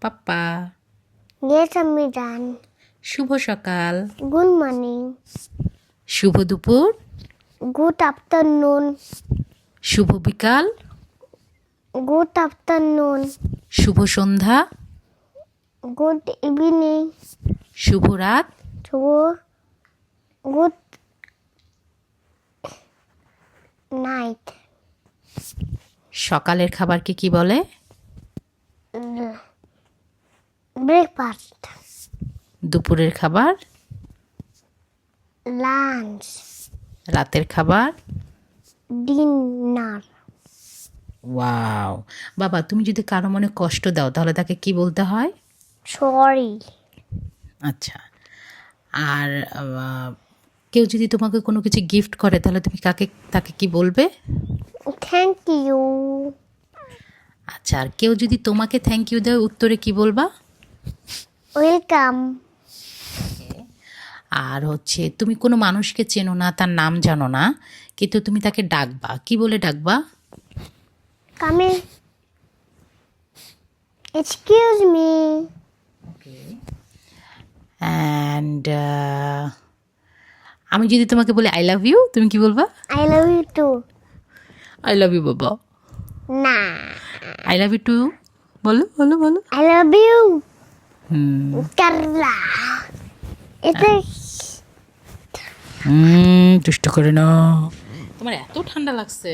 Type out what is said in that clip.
পাপ্পা। Yes, আমি জান। শুভ সকাল। Good morning. শুভ দুপুর। Good afternoon. শুভ বিকাল। Good afternoon. শুভ সন্ধ্যা। Good evening. শুভ রাত। Good night. সকালের খাবারকে কি বলে? Breakfast. দুপুরের খাবার। Lunch. রাতের খাবার। Dinner. ওয়াও, বাবা তুমি যদি কারো মনে কষ্ট দাও তাহলে তাকে কি বলতে হয়? Sorry. আচ্ছা, আর কেউ যদি তোমাকে কোনো কিছু গিফট করে তাহলে তুমি তাকে কি বলবে? Thank you. আচ্ছা, আর কেউ যদি তোমাকে থ্যাংক ইউ দেয় উত্তরে কি বলবা? Welcome. আর হচ্ছে তুমি কোনো মানুষকে চেনো না, তার নাম জানো না, কিন্তু তুমি তাকে ডাকবা, কি বলে ডাকবা? Come in. Excuse me. And আমি যদি তোমাকে বলি আই লাভ ইউ, তুমি কি বলবা? I love you too. I love you বাবা। Nah. I love you too বলো বলো বলো। I love you. হুম, এটা দুষ্ট করে না। তোমার এত ঠান্ডা লাগছে।